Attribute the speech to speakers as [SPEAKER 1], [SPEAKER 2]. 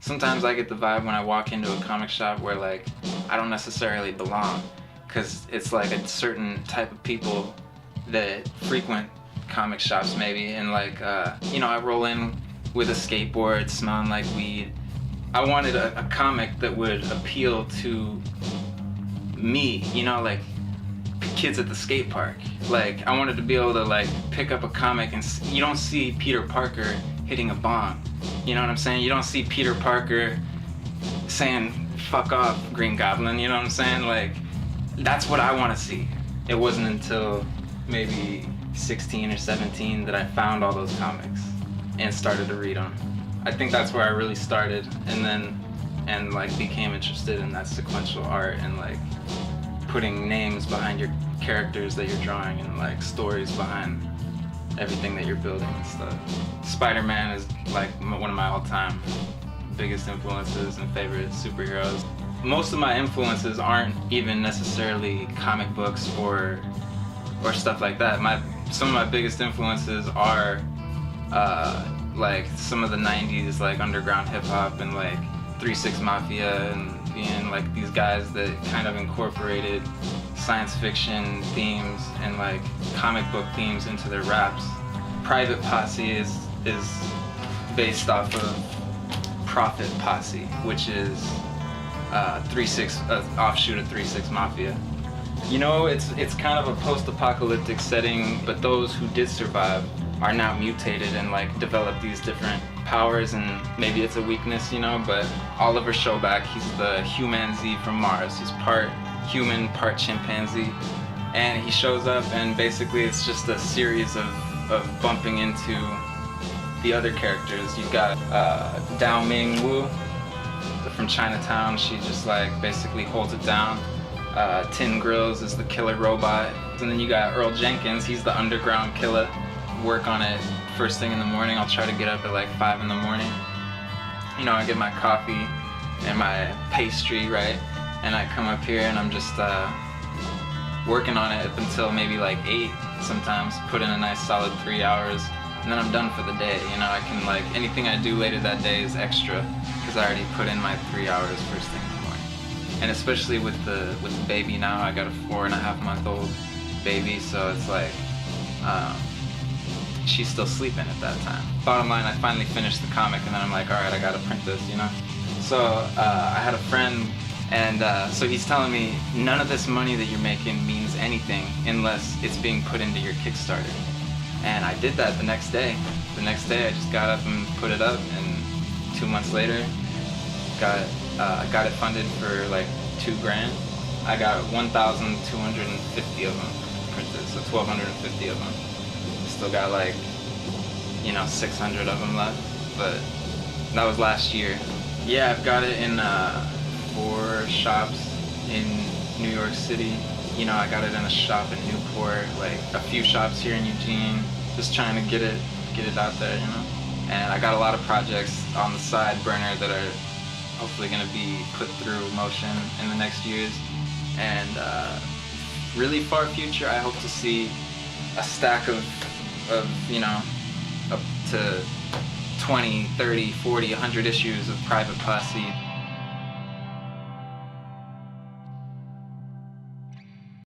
[SPEAKER 1] Sometimes I get the vibe when I walk into a comic shop where like I don't necessarily belong, because it's like a certain type of people that frequent comic shops maybe, and like you know, I roll in with a skateboard smelling like weed. I wanted a comic that would appeal to me, you know, like kids at the skate park. Like I wanted to be able to like pick up a comic and you don't see Peter Parker hitting a bong. You know what I'm saying? You don't see Peter Parker saying fuck off, Green Goblin, you know what I'm saying? Like that's what I want to see. It wasn't until maybe 16 or 17 that I found all those comics and started to read them. I think that's where I really started, and like became interested in that sequential art and like putting names behind your characters that you're drawing and like stories behind everything that you're building and stuff. Spiderman is like one of my all-time biggest influences and favorite superheroes. Most of my influences aren't even necessarily comic books or stuff like that. Some of my biggest influences are like some of the 90s like underground hip-hop and like 3-6 Mafia and being like these guys that kind of incorporated science fiction themes and like comic book themes into their raps. Private Posse is based off of Private Posse, which is 3-6 offshoot of 3-6 Mafia. You know, it's kind of a post-apocalyptic setting, but those who did survive are now mutated and like develop these different powers, and maybe it's a weakness, you know, but Oliver Showback, he's the humanzee from Mars. He's part human, part chimpanzee, and he shows up and basically it's just a series of bumping into the other characters. You've got Dao Ming Wu from Chinatown. She just like basically holds it down. Tin Grills is the killer robot. And then you got Earl Jenkins, he's the underground killer. Work on it first thing in the morning. I'll try to get up at like 5 in the morning. You know, I get my coffee and my pastry, right? And I come up here and I'm just working on it up until maybe like 8 sometimes, put in a nice solid 3 hours, and then I'm done for the day. You know, I can like, anything I do later that day is extra because I already put in my 3 hours first thing in the morning. And especially with the baby now, I got a 4.5-month-old baby, so it's like, she's still sleeping at that time. Bottom line, I finally finished the comic and then I'm like, all right, I gotta print this, you know? So I had a friend, and so he's telling me none of this money that you're making means anything unless it's being put into your Kickstarter. And I did that the next day. The next day I just got up and put it up, and 2 months later, got it funded for like $2,000. I got 1,250 of them printed, so 1,250 of them. Still got like, you know, 600 of them left, but that was last year. Yeah, I've got it in 4 shops in New York City. You know, I got it in a shop in Newport, like a few shops here in Eugene, just trying to get it out there, you know. And I got a lot of projects on the side burner that are hopefully going to be put through motion in the next years. And really far future, I hope to see a stack of, you know, up to 20, 30, 40, 100 issues of Private Posse.